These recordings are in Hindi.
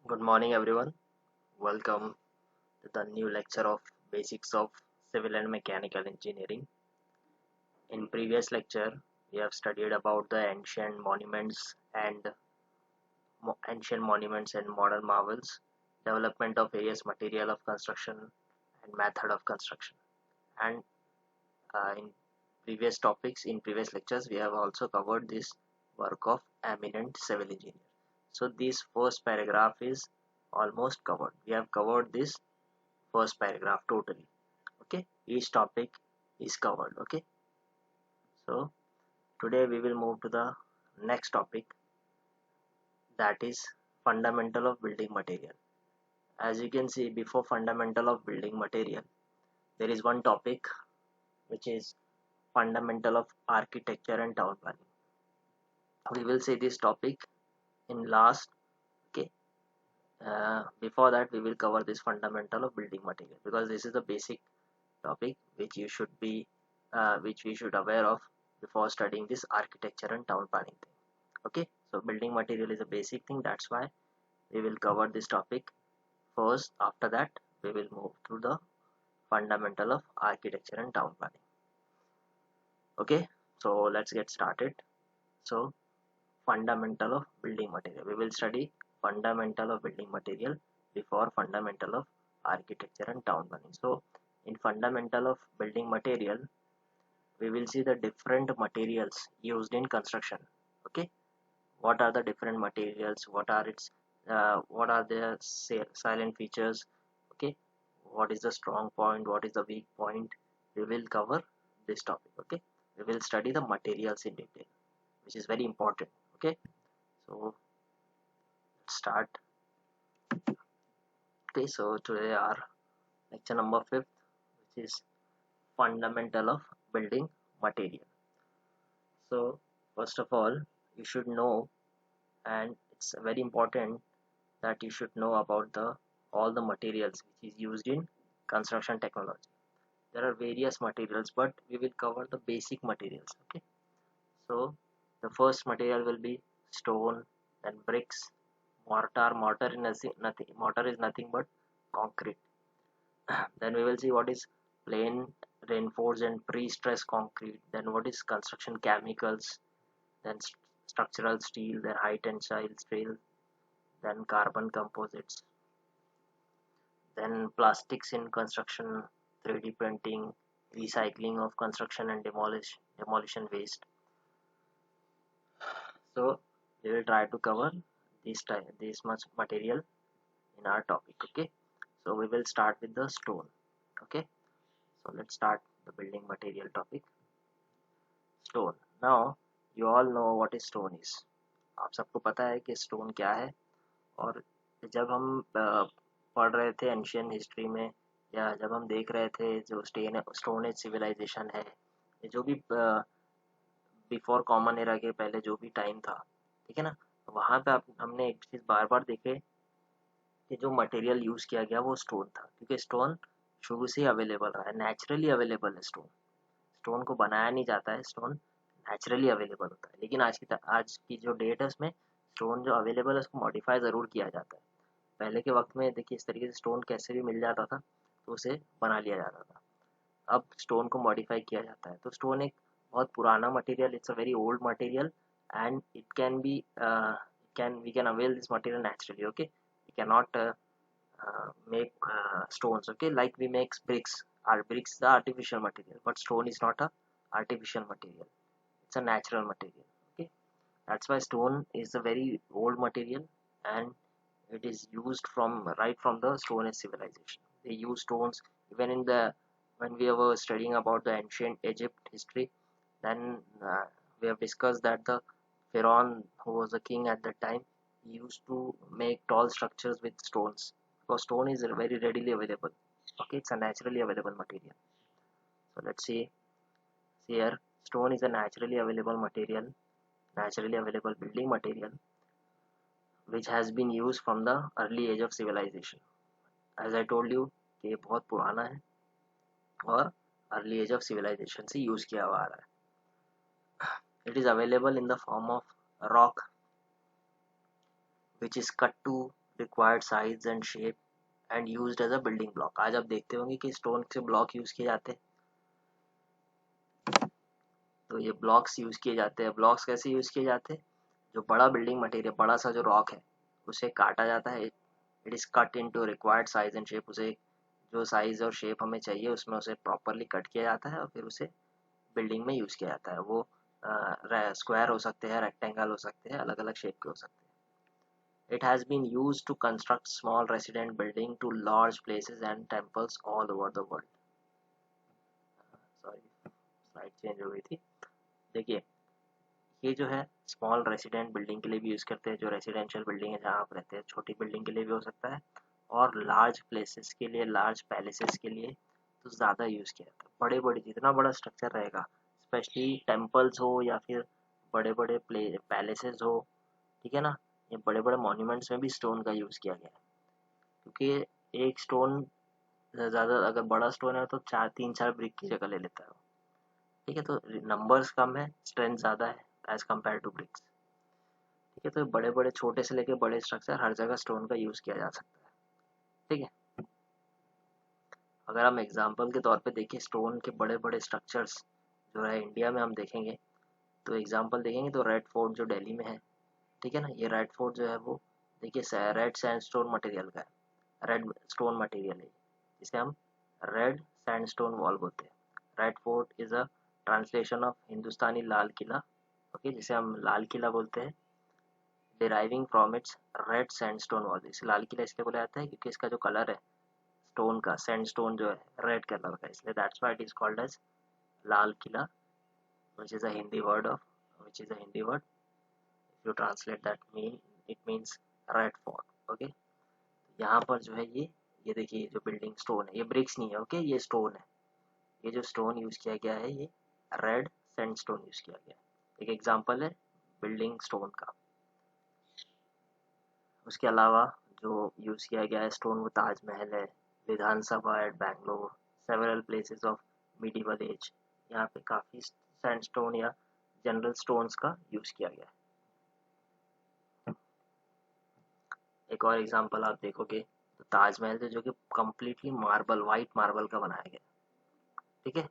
Good morning, everyone. Welcome to the new lecture of Basics of Civil and Mechanical Engineering. In previous lecture, we have studied about the ancient monuments and modern marvels, development of various material of construction and method of construction. And in previous lectures, we have also covered this work of eminent civil engineer. So this first paragraph is almost covered. We have covered this first paragraph totally. Okay, each topic is covered. Okay, so today we will move to the next topic, that is fundamental of building material. As you can see, before fundamental of building material, there is one topic which is fundamental of architecture and town planning. We will see this topic in last. Okay, before that we will cover this fundamental of building material, because this is the basic topic which you should be which we should aware of before studying this architecture and town planning thing. Okay, so building material is a basic thing, that's why we will cover this topic first. After that we will move to the fundamental of architecture and town planning. Okay, so let's get started. So fundamental of building material, we will study fundamental of building material before fundamental of architecture and town planning. So in fundamental of building material, we will see the different materials used in construction. Okay, what are the different materials, what are their silent features. Okay, what is the strong point, what is the weak point, we will cover this topic. Okay, we will study the materials in detail, which is very important. Okay, so let's start. Okay, so today our lecture number 5th, which is fundamental of building material. So first of all, you should know, and it's very important that you should know about the all the materials which is used in construction technology. There are various materials, but we will cover the basic materials. Okay, so the first material will be stone, then bricks, mortar is nothing but concrete. Then we will see what is plain, reinforced and pre-stressed concrete, then what is construction chemicals, then structural steel, then high tensile steel, then carbon composites, then plastics in construction, 3D printing, recycling of construction and demolition waste. So we will try to cover this much material in our topic. Okay, so we will start with the stone. Okay, so let's start the building material topic. Stone. Now you all know what is stone is. आप सबको पता है कि stone क्या है. और जब हम पढ़ रहे थे एंशियन हिस्ट्री में, या जब हम देख रहे थे जो स्टोन एज सिविलाइजेशन है, जो भी बिफोर कॉमन एरा के पहले जो भी टाइम था, ठीक है ना, वहाँ पे हमने एक चीज़ बार बार देखे कि जो मटेरियल यूज़ किया गया वो स्टोन था, क्योंकि स्टोन शुरू से ही अवेलेबल रहा है, नेचुरली अवेलेबल है स्टोन. स्टोन को बनाया नहीं जाता है, स्टोन नेचुरली अवेलेबल होता है. लेकिन आज की जो डेट है उसमें स्टोन जो अवेलेबल है उसको मॉडिफाई ज़रूर किया जाता है. पहले के वक्त में देखिए इस तरीके से स्टोन कैसे भी मिल जाता था तो उसे बना लिया जाता था. अब स्टोन को मॉडिफाई किया जाता है. तो स्टोन एक बहुत पुराना material, it's a very old material, and it can be we can avail this material naturally. Okay, we can not make stones. Okay, like we make bricks. Our bricks the artificial material, but stone is not a artificial material, it's a natural material. Okay, that's why stone is a very old material, and it is used from right from the stone age civilization. They use stones even in the when we were studying about the ancient Egypt history. Then we have discussed that the pharaoh who was a king at that time, he used to make tall structures with stones, because stone is very readily available. Okay, it's a naturally available material. So let's see here, stone is a naturally available material, naturally available building material, which has been used from the early age of civilization. As I told you कि ये बहुत पुराना है और early age of civilization से यूज़ किया हुआ आ रहा है. It is available in the form of rock, which is cut to required size and shape and used as a building block। आज आप देखते होंगे कि स्टोन से ब्लॉक यूज किए जाते हैं, तो ये ब्लॉक्स यूज किए जाते हैं। ब्लॉक्स कैसे यूज किए जाते हैं, जो बड़ा बिल्डिंग मटेरियल, बड़ा सा जो रॉक है उसे काटा जाता है, it is cut into required size and shape, उसे जो साइज और शेप हमें चाहिए उसमें उसे प्रॉपरली कट किया जाता है और फिर उसे बिल्डिंग में यूज किया जाता है। वो स्क्वायर हो सकते हैं, रेक्टेंगल हो सकते हैं, अलग अलग शेप के हो सकते हैं। It has been used to construct small resident building to large places and temples all over the world. Sorry, slide change हो गई थी। देखिए, ये जो है स्मॉल रेसिडेंट बिल्डिंग के लिए भी यूज़ करते हैं, जो रेसिडेंशियल बिल्डिंग है जहाँ आप रहते हैं, छोटी बिल्डिंग के लिए भी हो सकता है, और लार्ज प्लेसेस के लिए, लार्ज पैलेसेस के लिए तो ज़्यादा यूज़ किया जाता है। बड़े बड़े, जितना बड़ा स्ट्रक्चर रहेगा, स्पेशली टेम्पल्स हो या फिर बड़े बड़े पैलेसेस हो, ठीक है ना, ये बड़े बड़े मॉन्यूमेंट्स में भी स्टोन का यूज़ किया गया है। क्योंकि एक स्टोन ज़्यादा, अगर बड़ा स्टोन है तो तीन चार ब्रिक की जगह ले लेता है, ठीक है, तो नंबर्स कम है, स्ट्रेंथ ज़्यादा है एज कम्पेयर टू ब्रिक्स। ठीक है, तो बड़े बड़े, छोटे से लेके बड़े स्ट्रक्चर हर जगह स्टोन का यूज़ किया जा सकता है। ठीक है, अगर हम एग्जांपल के तौर पे देखें स्टोन के बड़े बड़े स्ट्रक्चर्स जो है इंडिया में हम देखेंगे, तो एग्जांपल देखेंगे तो रेड फोर्ट जो दिल्ली में है, ठीक है ना, ये रेड फोर्ट जो है वो देखिए रेड सैंडस्टोन मटेरियल का है, रेड स्टोन मटेरियल है, जिसे हम रेड सैंडस्टोन वॉल बोलते हैं। Red fort is a translation of Hindustani Lal Qila, okay, जिसे हम लाल किला बोलते हैं, deriving from its red sandstone wall. इसे लाल किला इसलिए बोला जाता है क्योंकि इसका जो कलर है स्टोन का, सैंडस्टोन जो है रेड कलर का, इसलिए that's why it is called as Lal Qila, which is a Hindi word of, which is a Hindi word, if you translate that mean, it means red fort। okay, यहाँ पर जो है ये देखिए जो बिल्डिंग स्टोन है, ये ब्रिक्स नहीं है, ओके, ये स्टोन है। ये जो स्टोन यूज किया गया है ये रेड सैंडस्टोन यूज किया गया है। एक एग्जांपल है बिल्डिंग स्टोन का। उसके अलावा जो यूज किया गया है स्टोन, वो ताजमहल है, Vidhan Sabha at Bangalore, several places of medieval age, यहाँ पे काफ़ी सैंडस्टोन या जनरल स्टोन्स का यूज किया गया है। एक और एग्जांपल आप देखोगे तो ताजमहल है जो कि कम्प्लीटली मार्बल, वाइट मार्बल का बनाया गया, ठीक है,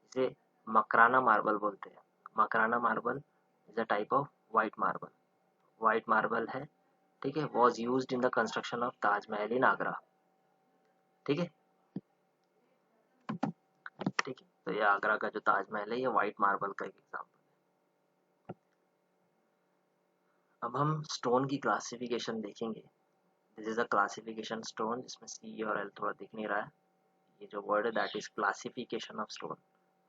इसे मकराना मार्बल बोलते हैं। Makrana marble is a type of white marble, white marble है, ठीक है, was used in the construction of Taj Mahal in Agra. ठीक है, ठीक है, तो ये आगरा का जो ताजमहल है ये वाइट मार्बल का एक एग्जाम्पल है। अब हम स्टोन की क्लासिफिकेशन देखेंगे। This is a classification stone, जिसमें सी और एल थोड़ा दिख नहीं रहा है, ये जो वर्ड है that is classification of stone.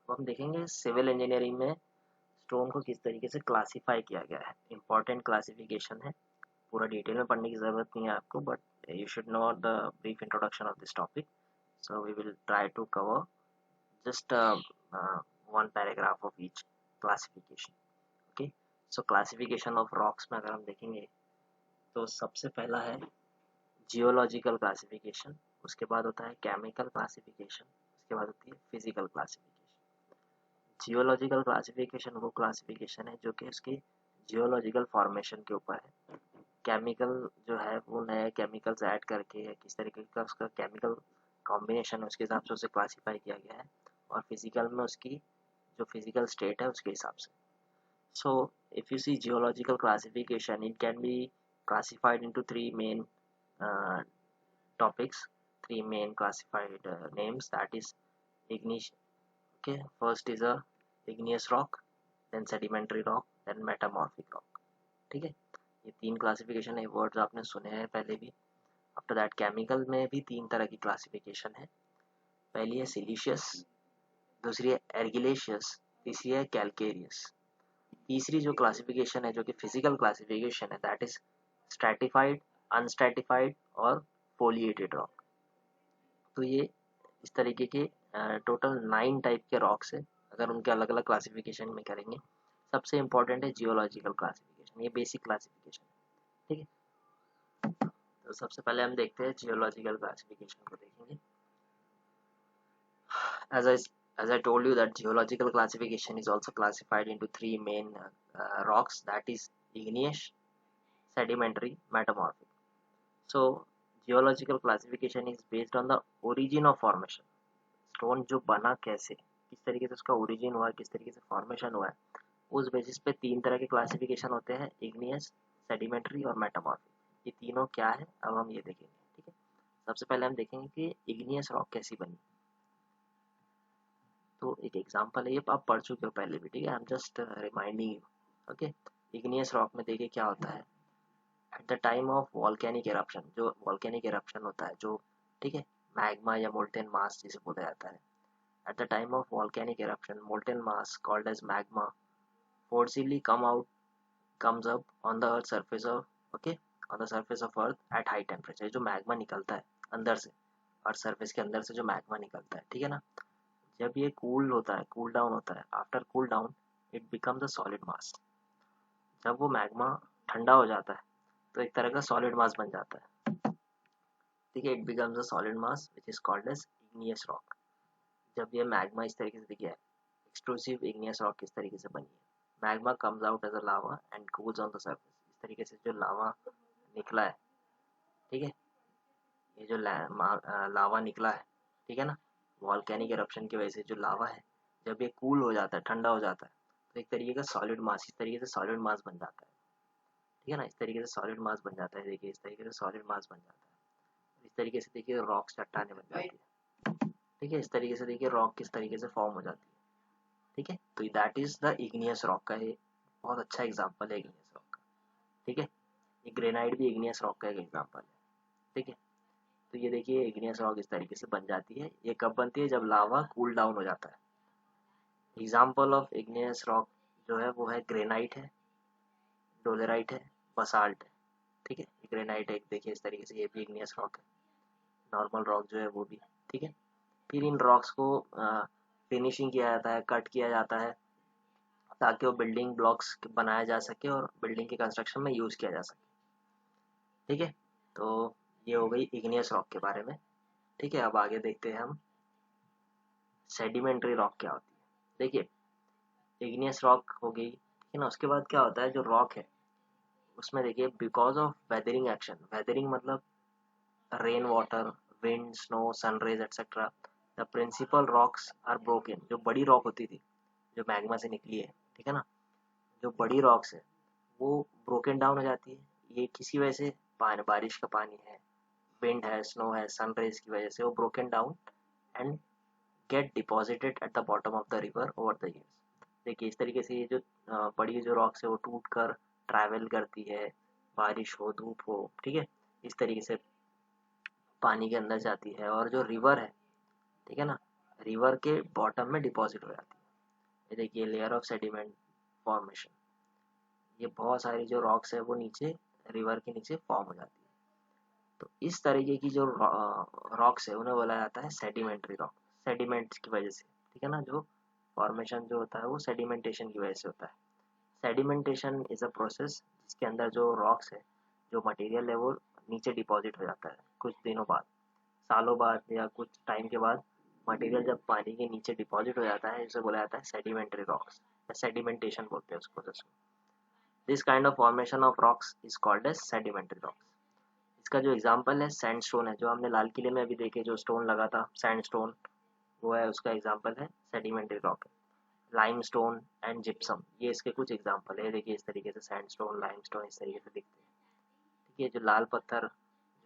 अब हम देखेंगे सिविल इंजीनियरिंग में स्टोन को किस तरीके से क्लासीफाई किया गया है। इंपॉर्टेंट क्लासिफिकेशन है, पूरा डिटेल में पढ़ने की ज़रूरत नहीं है आपको, but you should know the brief introduction of this topic, so we will try to cover just one paragraph of each classification। okay, so classification of rocks में अगर हम देखेंगे तो सबसे पहला है जियोलॉजिकल क्लासिफिकेशन, उसके बाद होता है केमिकल क्लासिफिकेशन, उसके बाद होती है फिजिकल क्लासिफिकेशन। जियोलॉजिकल क्लासिफिकेशन वो क्लासिफिकेशन है जो कि उसकी जियोलॉजिकल फॉर्मेशन के ऊपर है। केमिकल जो है वो नए केमिकल्स ऐड करके या किस तरीके का उसका केमिकल कॉम्बिनेशन है उसके हिसाब से उसे क्लासीफाई किया गया है, और फिजिकल में उसकी जो फिजिकल स्टेट है उसके हिसाब से। So if you see geological classification, it can be classified into three main topics, three main classified names, that is igneous, okay, first is a igneous rock, then sedimentary rock, then metamorphic rock। ठीक है, ये तीन क्लासिफिकेशन है, वर्ड्स आपने सुने हैं पहले भी। आफ्टर दैट केमिकल में भी तीन तरह की क्लासिफिकेशन है, पहली है सिलिशियस, दूसरी है एर्गिलेशियस, तीसरी है कैलकेरियस। तीसरी जो क्लासिफिकेशन है जो कि फिजिकल क्लासिफिकेशन है दैट इज स्ट्रैटिफाइड, अनस्ट्रैटिफाइड और फोलिएटेड रॉक। तो ये इस तरीके के टोटल 9 टाइप के रॉक्स है, अगर उनके अलग अलग क्लासिफिकेशन में करेंगे। सबसे इम्पोर्टेंट है जियोलॉजिकल क्लासिफिकेशन, ये बेसिक क्लासिफिकेशन, ठीक है। तो सबसे पहले हम देखते हैं जियोलॉजिकल क्लासिफिकेशन को देखेंगे। as I told you that geological classification is also classified into three main rocks, that is igneous, sedimentary, metamorphic। So geological classification is based on the origin of formation. Stone जो बना कैसे, किस तरीके से उसका ओरिजिन हुआ है, किस तरीके से फॉर्मेशन हुआ है, उस बेसिस पे तीन तरह के क्लासिफिकेशन होते हैं, इग्नियस, सेडिमेंट्री और मेटामॉर्फिक। ये तीनों क्या है अब हम ये देखेंगे, ठीक है। सबसे पहले हम देखेंगे कि इग्नियस रॉक कैसी बनी। तो एक एग्जांपल है, ये आप पढ़ चुके हो पहले भी, ठीक है, I am just reminding you. Okay, igneous rock में देखिए क्या होता है। At the time of volcanic eruption, जो वॉल्केनिक इरप्शन होता है जो, ठीक है, मैग्मा या मोल्टेन मास जिसे बोला जाता है। At the time of volcanic eruption molten mass called as magma forcibly comes up on the earth surface of, okay, on the surface of earth at high temperature। जो मैग्मा निकलता है अंदर से, अर्थ सरफेस के अंदर से जो मैग्मा निकलता है, ठीक है ना, जब ये कूल होता है, कूल डाउन होता है, after cool down it becomes a solid मास। जब वो मैग्मा ठंडा हो जाता है तो एक तरह का सॉलिड मास बन जाता है, ठीक है, it becomes a solid mass which is called as igneous rock. जब ये मैग्मा इस तरीके से दिखे है, एक्सक्लूसिव इग्नियस रॉक किस तरीके से बनी है, magma comes out as a lava and cools on the surface. इस तरीके से जो लावा निकला है, ठीक है, ये जो लावा निकला है, ठीक है ना, वॉल्केनिक इरप्शन की वजह से जो लावा है, जब ये कूल हो जाता है, ठंडा हो जाता है, तो एक तरीके का सॉलिड मास, इस तरीके से सॉलिड मास बन जाता है, ठीक है ना, इस तरीके से सॉलिड मास बन जाता है। देखिए इस तरीके से सॉलिड मास बन जाता है, इस तरीके से देखिए रॉक चट्टाने बन जाती है, ठीक है, इस तरीके से देखिए रॉक किस तरीके से फॉर्म हो जाती है, ठीक है। तो that is the igneous rock का ये बहुत अच्छा एग्जाम्पल है इग्नियस रॉक का, ठीक है। ये ग्रेनाइट भी इग्नियस रॉक का एक एग्जाम्पल है, ठीक है। तो ये देखिए इग्नियस रॉक इस तरीके से बन जाती है। ये कब बनती है, जब लावा कूल डाउन हो जाता है। एग्जाम्पल ऑफ इग्नियस रॉक जो है वो है ग्रेनाइट है, डोलेराइट है, बसाल्ट है, ठीक है। ग्रेनाइट एक देखिए इस तरीके से, ये भी इग्नियस रॉक है, नॉर्मल रॉक जो है वो भी, ठीक है। फिर इन रॉक्स को फिनिशिंग किया जाता है, कट किया जाता है, ताकि वो बिल्डिंग ब्लॉक्स बनाया जा सके और बिल्डिंग के कंस्ट्रक्शन में यूज़ किया जा सके, ठीक है। तो ये हो गई इग्नियस रॉक के बारे में, ठीक है। अब आगे देखते हैं हम सेडिमेंट्री रॉक क्या होती है। देखिए इग्नियस रॉक हो गई, ठीक है ना, उसके बाद क्या होता है, जो रॉक है उसमें देखिए because of weathering action, weathering मतलब rain water, wind, snow, sunrays etcetera, the principal rocks are broken. जो बड़ी रॉक होती थी, जो मैग्मा से निकली है, ठीक है ना, जो बड़ी रॉक्स है वो ब्रोकन डाउन हो जाती है। ये किसी वजह से, पानी, बारिश का पानी है, विंड है, स्नो है, सनरेज की वजह से वो broken down and get deposited at the bottom of the river over the years. देखिए इस तरीके से ये जो बड़ी जो रॉक्स है वो टूट कर ट्रैवल करती है, बारिश हो, धूप हो, ठीक है, इस तरीके से पानी के अंदर जाती है और जो रिवर है, ठीक है ना, रिवर के बॉटम में डिपॉजिट हो जाती है। ये देखिए लेयर ऑफ सेडिमेंट फॉर्मेशन, ये बहुत सारी जो रॉक्स है वो नीचे रिवर के नीचे फॉर्म हो जाती है। तो इस तरीके की जो रॉक्स है उन्हें बोला जाता है सेडिमेंट्री रॉक, सेडिमेंट्स की वजह से, ठीक है ना, जो फॉर्मेशन जो होता है वो सेडिमेंटेशन की वजह से होता है। सेडिमेंटेशन इज अ प्रोसेस जिसके अंदर जो रॉक्स है, जो मटेरियल है वो नीचे डिपॉजिट हो जाता है कुछ दिनों बाद, सालों बाद या कुछ टाइम के बाद मटेरियल जब पानी के नीचे डिपॉजिट हो जाता है, इसे बोला जाता है सेडिमेंट्री रॉक्स, सेडिमेंटेशन बोलते हैं उसको दोस्तों। This kind of formation of rocks is called as sedimentary rocks. इसका जो एग्जांपल है सैंडस्टोन है, जो हमने लाल किले में अभी देखे जो स्टोन लगा था सैंडस्टोन, वो है उसका एग्जांपल है sedimentary rock. Limestone and gypsum, ये इसके कुछ एग्जांपल है। देखिए इस तरीके से सैंडस्टोन, लाइमस्टोन इस तरीके से दिखते हैं, ठीक है। जो लाल पत्थर,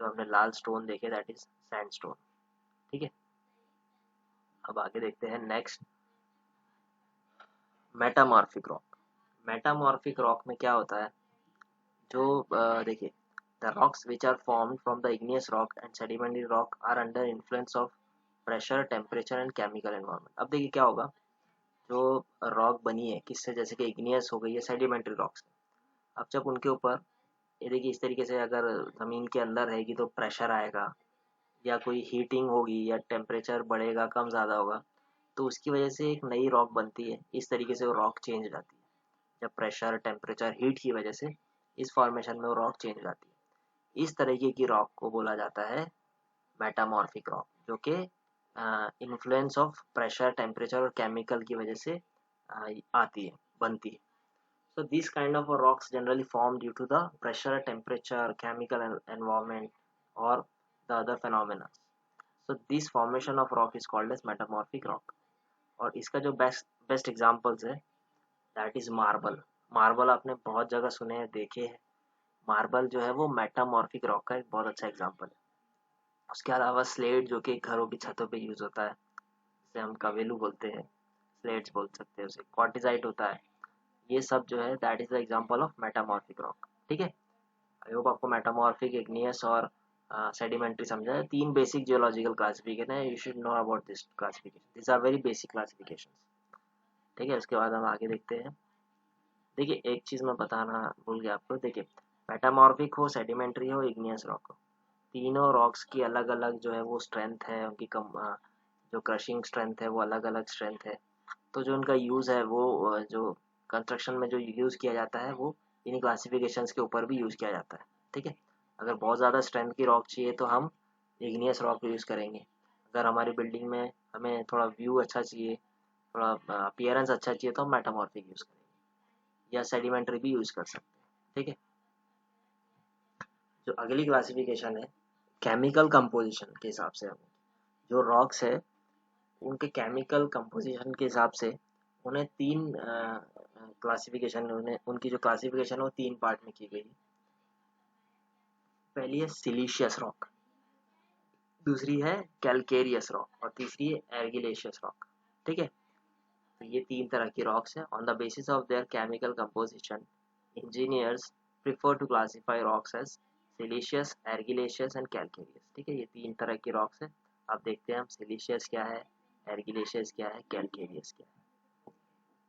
जो हमने लाल स्टोन देखे दैट इज सैंडस्टोन, ठीक है। अब आगे देखते हैं next, metamorphic rock. Metamorphic rock में क्या होता है, जो देखिए the rocks which are formed from the igneous rock and sedimentary rock are under influence of pressure, temperature and chemical environment. अब देखिए क्या होगा, जो रॉक बनी है किससे, जैसे कि इग्नियस हो गई है सेडिमेंट्री रॉक से, अब जब उनके ऊपर, ये देखिए इस तरीके से अगर ज़मीन के अंदर रहेगी तो प्रेशर आएगा, या कोई हीटिंग होगी या टेम्परेचर बढ़ेगा, कम ज़्यादा होगा, तो उसकी वजह से एक नई रॉक बनती है। इस तरीके से वो रॉक चेंज हो जाती है, जब प्रेशर, टेम्परेचर, हीट की वजह से इस फॉर्मेशन में वो रॉक चेंज हो जाती है। इस तरीके की रॉक को बोला जाता है मेटामॉर्फिक रॉक, जो कि इन्फ्लुएंस ऑफ प्रेशर, टेम्परेचर और केमिकल की वजह से आती है, बनती है। So these kind of rocks generally form due to the pressure, temperature, chemical environment or the other phenomena. So this formation of rock is called as metamorphic rock. और इसका जो बेस्ट एग्जांपल्स है दैट इज मार्बल. मार्बल आपने बहुत जगह सुने हैं, देखे हैं. मार्बल जो है वो मेटामॉर्फिक रॉक का एक बहुत अच्छा एग्जांपल है. उसके अलावा स्लेट जो कि घरों की छतों पे यूज होता है, जिसे हम कवेलू बोलते हैं, स्लेट्स बोल सकते हैं उसे, क्वार्टिजाइट होता है. ये सब जो है that is the example of metamorphic rock. ठीक है, आई होप आपको मेटामॉर्फिक, इग्नियस और सेडिमेंट्री समझा है. 3 बेसिक जियोलॉजिकल क्लासिफिकेशन है. You should know about this classification. This are very basic classification. ठीक है, उसके बाद हम आगे देखते हैं. देखिए एक चीज़ मैं बताना भूल गया आपको. देखिए मेटामॉर्फिक हो, सेडिमेंट्री हो, इग्नियस रॉक हो, तीनों रॉक्स की अलग अलग जो है वो स्ट्रेंथ है. उनकी जो क्रशिंग स्ट्रेंथ है वो अलग अलग स्ट्रेंथ है. तो जो उनका यूज़ है वो जो कंस्ट्रक्शन में जो यूज़ किया जाता है वो इन्हीं क्लासिफिकेशंस के ऊपर भी यूज़ किया जाता है. ठीक है, अगर बहुत ज़्यादा स्ट्रेंथ की रॉक चाहिए तो हम इग्नियस रॉक यूज़ करेंगे. अगर हमारी बिल्डिंग में हमें थोड़ा व्यू अच्छा चाहिए, थोड़ा अपीयरेंस अच्छा चाहिए, तो हम मेटामॉर्फिक यूज़ करेंगे या सेडिमेंट्री भी यूज़ कर सकते हैं. ठीक है, जो अगली क्लासिफिकेशन है केमिकल कंपोजिशन के हिसाब से. हम जो रॉक्स है उनके केमिकल कंपोजिशन के हिसाब से उन्हें 3 क्लासिफिकेशन, उन्हें उनकी जो क्लासिफिकेशन है वो 3 पार्ट में की गई है. पहली है सिलीशियस रॉक, दूसरी है कैलकेरियस रॉक और तीसरी है एर्गिलेशियस रॉक. ठीक है, तो ये 3 तरह की रॉक्स हैं. On the basis of their chemical composition engineers prefer to classify rocks as siliceous, argillaceous and calcareous. ठीक है, ये 3 तरह की रॉक्स हैं. अब देखते हैं हम सिलीशियस क्या है, एर्गिलेशियस क्या है, कैलकेरियस क्या है.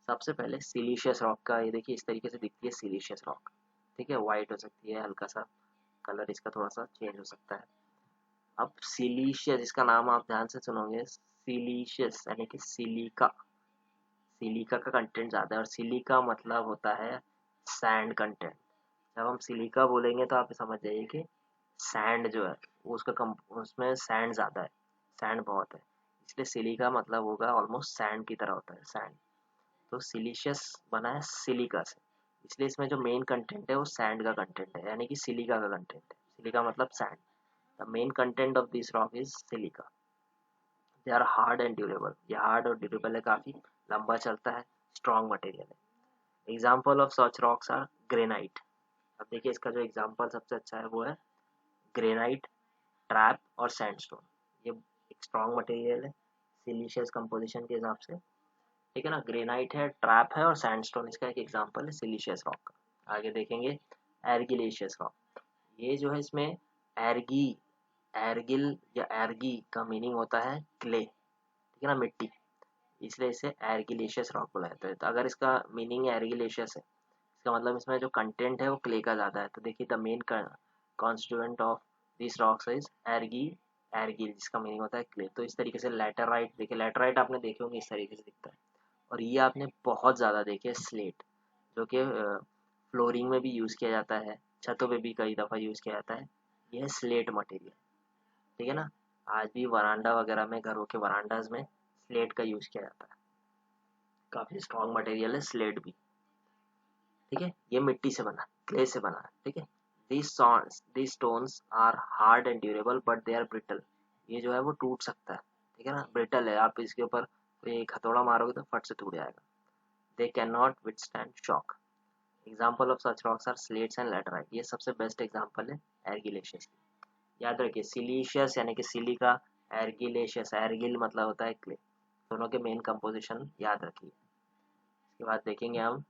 सबसे पहले सिलीशियस रॉक का, ये देखिए इस तरीके से दिखती है सिलीशियस रॉक. ठीक है, वाइट हो सकती है, हल्का सा कलर इसका थोड़ा सा चेंज हो सकता है. अब सिलीशियस, इसका नाम आप ध्यान से सुनोगे, सिलीशियस यानी कि सिलिका. सिलिका का कंटेंट ज़्यादा है और सिलिका मतलब होता है सैंड कंटेंट. जब हम सिलिका बोलेंगे तो आप समझ जाइए कि सैंड जो है वो उसमें सैंड ज़्यादा है, सैंड बहुत है, इसलिए सिलिका मतलब होगा ऑलमोस्ट सैंड की तरह होता है, सैंड. तो सिलिशियस बना है सिलिका से, इसलिए इसमें जो मेन कंटेंट है वो सैंड का कंटेंट है, यानी कि सिलिका का कंटेंट है. सिलिका मतलब sand. The main content of this rock is silica. They are hard and durable. ये हार्ड और ड्यूरेबल है, काफ़ी लंबा चलता है, स्ट्रॉन्ग मटेरियल है. Example of such rocks are granite. अब देखिए इसका जो एग्जाम्पल सबसे अच्छा है वो है ग्रेनाइट, ट्रैप और सैंडस्टोन. ये एक स्ट्रॉन्ग मटेरियल है सिलिशियस कंपोजिशन के हिसाब से. ठीक है ना, ग्रेनाइट है, ट्रैप है और सैंडस्टोन इसका एक एग्जाम्पल है सिलिशियस रॉक का. आगे देखेंगे एर्गिलेशियस रॉक. ये जो है इसमें एर्गी, एर्गिल या एर्गी का मीनिंग होता है क्ले. ठीक है ना, मिट्टी, इसलिए इसे एर्गिलेशियस रॉक बोला जाता है. तो अगर इसका मीनिंग एर्गिलेशियस है, इसका मतलब इसमें जो कंटेंट है वो क्ले का ज़्यादा है. तो देखिए the main constituent of this rocks is argi, argil, जिसका मीनिंग होता है क्ले. तो इस तरीके से लैटेराइट, देखिए लैटेराइट आपने देखे होंगे इस तरीके से दिखता है. और ये आपने बहुत ज़्यादा देखे स्लेट, जो कि फ्लोरिंग में भी यूज़ किया जाता है, छतों पे भी कई दफ़ा यूज़ किया जाता है. यह है स्लेट मटेरियल. ठीक है ना, आज भी वरांडा वगैरह में, घरों के वरांडाज में स्लेट का यूज़ किया जाता है. काफ़ी स्ट्रॉन्ग मटेरियल है स्लेट भी. ठीक है, ये मिट्टी से बना, क्ले से बना है. ठीक है, these stones are hard and durable but they are brittle. ये जो है वो टूट सकता है. ठीक है ना, ब्रिटल है, आप इसके ऊपर कोई हथौड़ा मारोगे तो फट से टूट जाएगा. they cannot withstand shock. Example of such rocks are slates and laterite. ये सबसे बेस्ट एग्जाम्पल है एर्गिलेशियस की. याद रखिए सिलीशियस यानी कि सिलिका, एर्गिलेशियस, एर्गिल मतलब होता है क्ले. दोनों के मेन कंपोजिशन याद रखिए. इसके बाद देखेंगे हम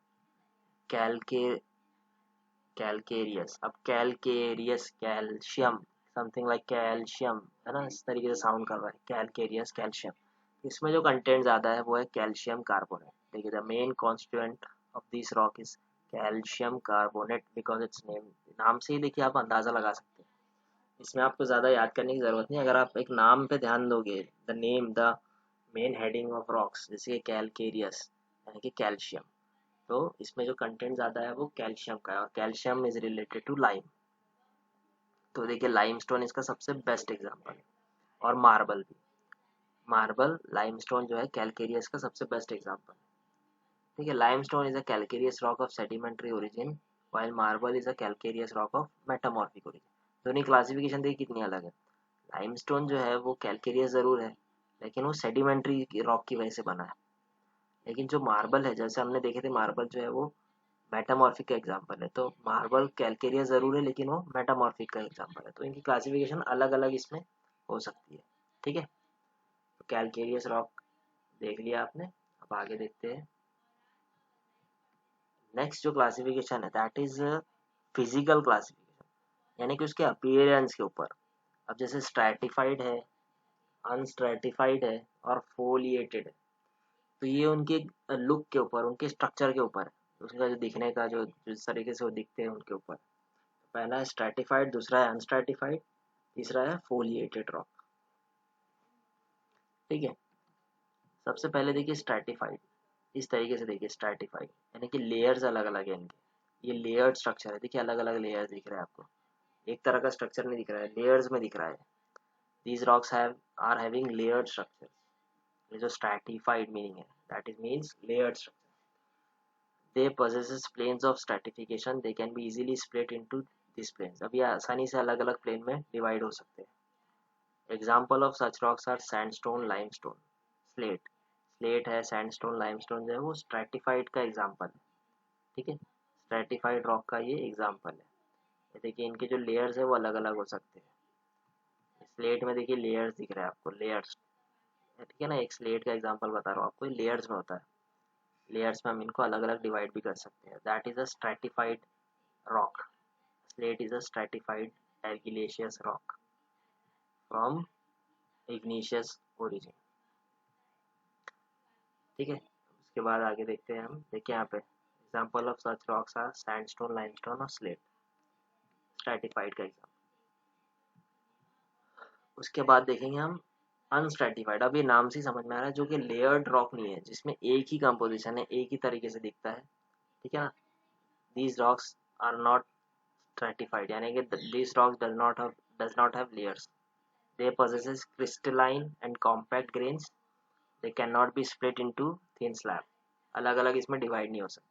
कैलके कैलकेरियस. अब calcareous, calcium, something like calcium, है ना, इस तरीके से साउंड कर रहा है कैलकेरियस, कैल्शियम. इसमें जो कंटेंट ज़्यादा है वो है कैल्शियम कार्बोनेट. देखिए the main constituent of this rock is calcium carbonate because it's name. नाम से ही देखिए आप अंदाज़ा लगा सकते हैं. इसमें आपको ज़्यादा याद करने की ज़रूरत नहीं. अगर आप एक नाम पे ध्यान दोगे, the name, the main heading of rocks, जैसे कैलकेरियस यानी कि कैल्शियम, तो इसमें जो कंटेंट ज़्यादा है वो कैल्शियम का है और calcium is related to lime. तो देखिए लाइमस्टोन इसका सबसे बेस्ट एग्जांपल है और मार्बल भी. मार्बल, लाइमस्टोन जो है कैलकेरियस का सबसे बेस्ट एग्जांपल है. ठीक है, limestone is a calcareous rock of sedimentary origin while marble is a calcareous rock of metamorphic origin. दोनों क्लासिफिकेशन देखिए कितनी अलग है। लाइमस्टोन जो है वो कैलकेरियस ज़रूर है, लेकिन वो सेडिमेंट्री रॉक की वजह से बना है। लेकिन जो मार्बल है, जैसे हमने देखे थे, मार्बल जो है वो मेटामॉर्फिक का एग्जांपल है। तो मार्बल कैलकेरियस ज़रूर है, लेकिन वो मेटामॉर्फिक का एग्जांपल है। तो इनकी क्लासिफिकेशन अलग अलग इसमें हो सकती है। ठीक है, तो कैलकेरियस रॉक देख लिया आपने। अब आगे देखते हैं। नेक्स्ट जो क्लासिफिकेशन है दैट इज फिजिकल क्लासिफिकेशन, यानी कि उसके अपीयरेंस के ऊपर। अब जैसे स्ट्रैटिफाइड है, अनस्ट्रैटिफाइड है और फोलिएटेड है, तो ये उनके लुक के ऊपर, उनके स्ट्रक्चर के ऊपर है, उसका जो दिखने का जो जिस तरीके से वो दिखते हैं उनके ऊपर। पहला है स्ट्रैटिफाइड, दूसरा है अनस्ट्रैटिफाइड, तीसरा है फोलिएटेड रॉक। ठीक है, सबसे पहले देखिए स्ट्रैटिफाइड। इस तरीके से देखिए स्ट्रैटिफाइड, यानी कि लेयर्स अलग अलग है इनके। ये लेयर्ड स्ट्रक्चर है, देखिए अलग अलग लेयर्स दिख रहे हैं आपको, एक तरह का स्ट्रक्चर नहीं दिख रहा है, लेयर्स में दिख रहा है। These rocks are having layered structure. ये जो स्ट्रैटिफाइड मीनिंग है, that is means layered structure. They possesses planes of stratification, they can be easily split into these planes। अब ये आसानी से अलग अलग प्लेन में डिवाइड हो सकते हैं। Example of such rocks are sandstone, limestone, slate. Slate है, सैंडस्टोन, लाइमस्टोन जो है वो स्ट्रैटिफाइड का एग्जाम्पल है। ठीक है, स्ट्रैटिफाइड रॉक का ये एग्जाम्पल है। ये देखिए इनके जो लेयर्स है वो अलग अलग हो सकते हैं। स्लेट में देखिए लेयर्स दिख रहे हैं आपको, लेयर्स। ठीक है ना, एक स्लेट का एग्जाम्पल बता रहा हूँ आपको, लेयर्स में होता है। लेयर्स में हम इनको अलग अलग डिवाइड भी कर सकते हैं। That is a stratified rock. Slate is a stratified argillaceous rock from igneous origin. ठीक है, उसके बाद आगे देखते हैं हम। देखिए यहाँ पे example of such rocks are sandstone, limestone और स्लेट, स्ट्रैटिफाइड का एग्जाम्पल। उसके बाद देखेंगे हम अनस्ट्रैटिफाइड। अब ये नाम से ही समझ में आ रहा है, जो कि लेयर्ड रॉक नहीं है, जिसमें एक ही कंपोजिशन है, एक ही तरीके से दिखता है। ठीक है ना, these rocks are not stratified, यानी कि these rocks does not have layers. They possesses crystalline and compact grains, they cannot be split into thin slab। अलग अलग इसमें डिवाइड नहीं हो सकते।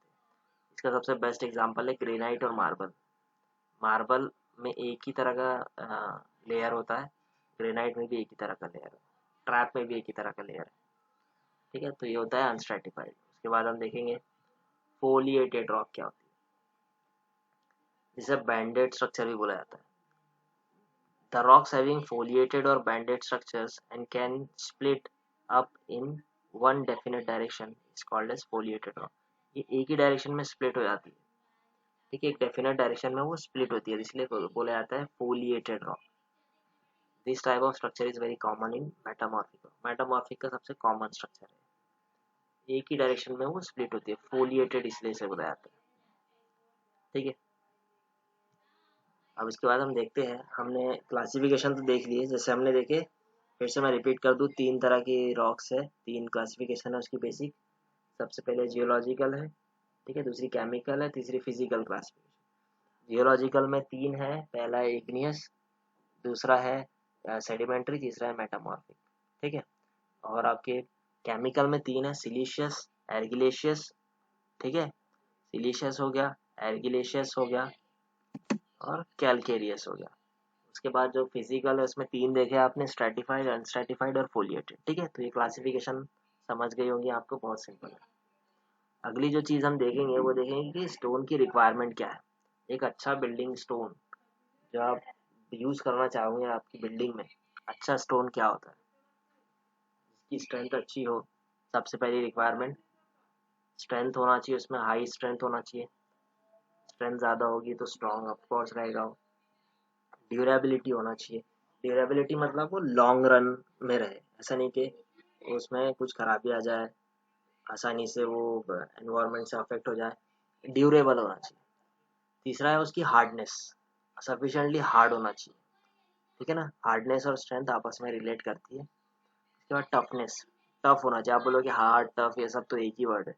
इसका सबसे बेस्ट एग्जांपल है ग्रेनाइट और मार्बल। मार्बल में एक ही तरह का लेयर होता है, ग्रेनाइट में भी एक ही तरह का लेयर है, ट्रैप में भी एक ही तरह का लेयर है। ठीक है, तो ये होता है अनस्ट्रैटिफाइड। उसके बाद हम देखेंगे फोलिएटेड रॉक क्या होती है, जिसे बैंडेड स्ट्रक्चर भी बोला जाता है। द रॉक्स हैविंग फोलिएटेड और banded structures and can split up in one definite direction is called as foliated rock. ये एक ही डायरेक्शन में स्प्लिट हो जाती है। ठीक है, एक डेफिनेट डायरेक्शन में वो स्प्लिट होती है, इसलिए बोला जाता है foliated rock. This type of structure is very common in metamorphic. Metamorphic का सबसे कॉमन स्ट्रक्चर है, एक ही डायरेक्शन में वो स्प्लिट होती है, फोलिएटेड इसलिए से बोला जाता है। ठीक है, अब इसके बाद हम देखते हैं। हमने क्लासिफिकेशन तो देख लिए, जैसे हमने देखे, फिर से मैं रिपीट कर दूँ, तीन तरह की रॉक्स है, तीन क्लासिफिकेशन है उसकी बेसिक। सबसे पहले जियोलॉजिकल है, ठीक है, दूसरी केमिकल है, तीसरी फिजिकल क्लासिफिकेशन। जियोलॉजिकल में तीन है, पहला है इग्नियस, दूसरा है सेडिमेंट्री, तीसरा है मेटामॉर्फिक। ठीक है, और आपके केमिकल में तीन है, सिलीशियस, एर्गिलेशियस। ठीक है, सिलीशियस हो गया, एर्गिलेशियस हो गया और कैलकेरियस हो गया। उसके बाद जो फिजिकल है उसमें तीन देखे आपने, स्ट्रैटिफाइड, अनस्ट्रैटिफाइड और फोलिएटेड। ठीक है, तो ये क्लासिफिकेशन समझ गई होंगी आपको, बहुत सिंपल है। अगली जो चीज़ हम देखेंगे वो देखेंगे कि स्टोन की रिक्वायरमेंट क्या है। एक अच्छा बिल्डिंग स्टोन जो आप यूज़ करना चाहोगे आपकी बिल्डिंग में, अच्छा स्टोन क्या होता है, जिसकी स्ट्रेंथ अच्छी हो। सबसे पहली रिक्वायरमेंट स्ट्रेंथ होना चाहिए, उसमें हाई स्ट्रेंथ होना चाहिए। स्ट्रेंथ ज़्यादा होगी तो स्ट्रॉन्ग ऑफकोर्स रहेगा। ड्यूरेबिलिटी होना चाहिए। ड्यूरेबिलिटी मतलब वो लॉन्ग रन में रहे, ऐसा नहीं कि उसमें कुछ खराबी आ जाए, आसानी से वो एनवायरनमेंट से अफेक्ट हो जाए। ड्यूरेबल होना चाहिए। तीसरा है उसकी हार्डनेस, सफिशिएंटली हार्ड होना चाहिए। ठीक है ना, हार्डनेस और स्ट्रेंथ आपस में रिलेट करती है। उसके बाद टफनेस, टफ होना चाहिए। आप बोलोगे हार्ड, टफ, ये सब तो एक ही वर्ड है।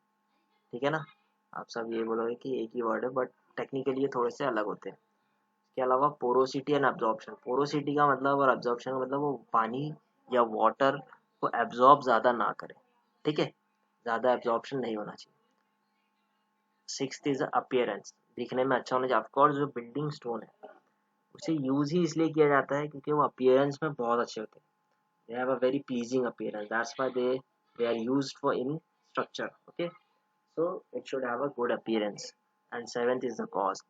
ठीक है ना, आप सब ये बोलोगे कि एक ही वर्ड है, बट टेक्निकली ये थोड़े से अलग होते हैं। इसके अलावा पोरोसिटी एंड एब्जॉर्प्शन। पोरोसिटी का मतलब और एब्जॉर्प्शन का मतलब वो पानी या वाटर को एब्जॉर्ब ज़्यादा ना करे। ठीक है, ज़्यादा एब्जॉर्प्शन नहीं होना चाहिए। सिक्स्थ इज अपीयरेंस, दिखने में अच्छा होना चाहिए। ऑफकोर्स जो बिल्डिंग स्टोन है उसे यूज ही इसलिए किया जाता है क्योंकि वो अपीयरेंस में बहुत अच्छे होते हैं. They have a very pleasing appearance. That's why they are used for in structure. Okay, so it should have a good appearance. And seventh is the cost.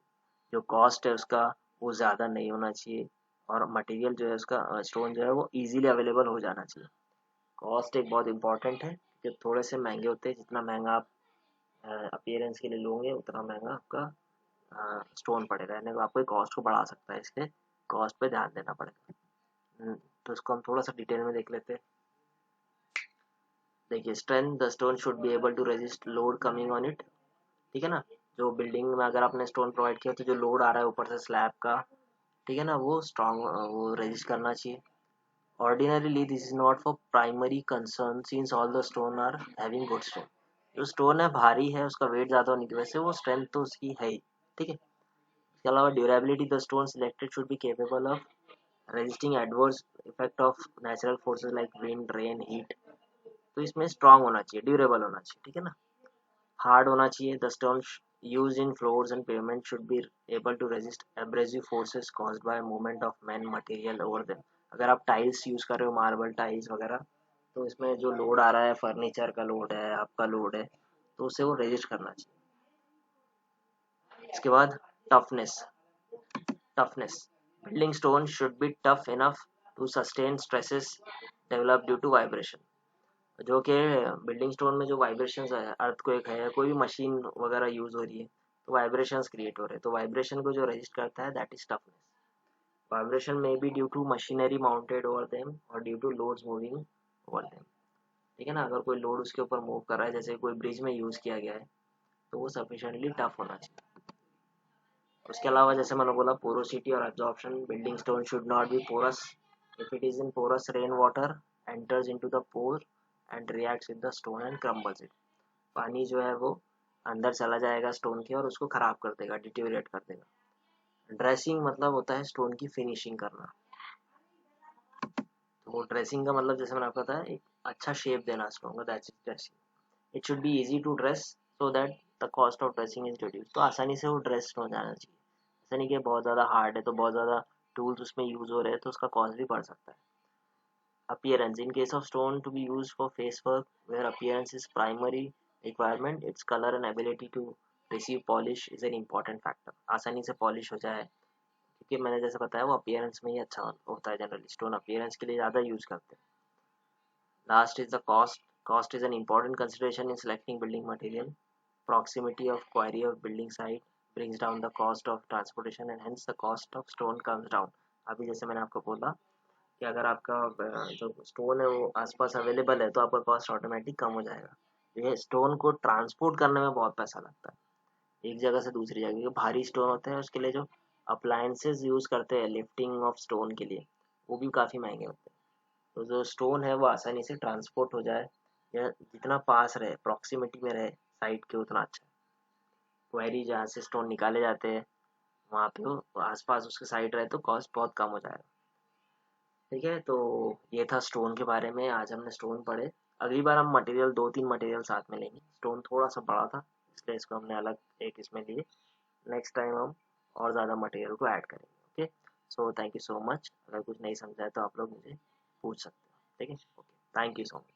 जो cost है उसका वो ज़्यादा नहीं होना चाहिए और मटेरियल जो है उसका स्टोन जो है वो easily available हो जाना चाहिए. कॉस्ट एक बहुत इंपॉर्टेंट है कि थोड़े से महंगे होते हैं. जितना महंगा आप अपीयरेंस के लिए लोगे उतना महंगा आपका स्टोन पड़ेगा. यानी कि आपको कॉस्ट को बढ़ा सकता है, इसलिए कॉस्ट पे ध्यान देना पड़ेगा. तो इसको हम थोड़ा सा डिटेल में देख लेते हैं. देखिए, strength, the stone should be able to resist load coming on it. ठीक है ना. जो बिल्डिंग में अगर आपने स्टोन प्रोवाइड किया तो जो लोड आ रहा है ऊपर से स्लैब का, ठीक है ना, वो स्ट्रॉन्ग वो रेजिस्ट करना चाहिए. Ordinarily this is not for primary concern since all the stone are having good strength. जो स्टोन है भारी है, उसका वेट ज़्यादा होने की वजह से वो स्ट्रेंथ तो उसकी है ही. ठीक है. इसके अलावा durability, the stone selected should be capable of resisting adverse effect of natural forces like wind, rain, heat. तो इसमें स्ट्रांग होना चाहिए, ड्यूरेबल होना चाहिए. ठीक है ना. हार्ड होना चाहिए. The stone used in floors and pavement should be able to resist abrasive forces caused by movement of man material over them. अगर आप टाइल्स यूज कर रहे हो, मार्बल टाइल्स वगैरह, तो इसमें जो लोड आ रहा है, फर्नीचर का लोड है, आपका लोड है, तो उसे वो रेजिस्ट करना चाहिए. इसके बाद toughness. Toughness, building stone should be tough enough to sustain stresses develop due to vibration. जो कि बिल्डिंग स्टोन में जो वाइब्रेशंस है, अर्थक्वेक है, कोई भी मशीन वगैरह यूज हो रही है तो वाइब्रेशंस क्रिएट हो रहे हैं. तो वाइब्रेशन को जो रजिस्ट करता है दैट इज टफनेस. वाइब्रेशन में be due to machinery mounted over them और due to loads moving over them. ठीक है ना. अगर कोई लोड उसके ऊपर मूव कर रहा है, जैसे कोई ब्रिज में यूज किया गया है, तो वो सफिशिएंटली टफ होना चाहिए. उसके अलावा जैसे मैंने बोला, पोरोसिटी और absorption. Building stone should not be porous. If it is in porous, rain water enters into the pore and reacts with the stone and crumbles it. पानी जो है वो अंदर चला जाएगा स्टोन के और उसको खराब कर देगा, डिटेरियोरेट कर देगा. ड्रेसिंग मतलब होता है स्टोन की फिनिशिंग करना. तो वो ड्रेसिंग का मतलब जैसे मैंने आपको बताया, एक अच्छा शेप देना स्टोन को, that's dressing. It should be easy to dress so that the cost of dressing is reduce. तो आसानी से वो ड्रेस हो जाना चाहिए. ऐसा नहीं कि बहुत ज़्यादा हार्ड है तो बहुत ज़्यादा टूल्स उसमें यूज हो रहे हैं तो उसका कॉस्ट भी बढ़ सकता है. Appearance. In case of stone to be used for face work, where appearance is primary requirement, its color and ability to receive polish is an important factor. आसानी से पॉलिश हो जाए, क्योंकि मैंने जैसे बताया वो अपीयरेंस में ही अच्छा होता है. जनरली स्टोन अपीयरेंस के लिए ज़्यादा यूज करते हैं. Last is the cost. Cost is an important consideration in selecting building material. Proximity of quarry of building site brings down the cost of transportation and hence the cost of stone comes down. अभी जैसे मैंने आपको बोला कि अगर आपका जो स्टोन है वो आसपास अवेलेबल है तो आपका कॉस्ट ऑटोमेटिक कम हो जाएगा. ये स्टोन को ट्रांसपोर्ट करने में बहुत पैसा लगता है एक जगह से दूसरी जगह. जो भारी स्टोन होते हैं उसके लिए जो अप्लायंसेस यूज करते हैं लिफ्टिंग ऑफ स्टोन के लिए, वो भी काफ़ी महंगे होते हैं. तो जो स्टोन है वो आसानी से ट्रांसपोर्ट हो जाए या जितना पास रहे, प्रॉक्सिमिटी में रहे साइट के, उतना अच्छा है. क्वेरी जहाँ से स्टोन निकाले जाते हैं वहाँ पे वो आसपास उसके साइड रहे तो कॉस्ट बहुत कम हो जाएगा. ठीक है. तो ये था स्टोन के बारे में. आज हमने स्टोन पढ़े. अगली बार हम मटेरियल 2-3 मटेरियल साथ में लेंगे. स्टोन थोड़ा सा बड़ा था इसलिए इसको हमने अलग एक इसमें लिए. नेक्स्ट टाइम हम और ज़्यादा मटेरियल को ऐड करेंगे. Okay. So thank you so much. अगर कुछ नहीं समझा है तो आप लोग मुझे पूछ सकते हो. ठीक है. Okay. Thank you so much.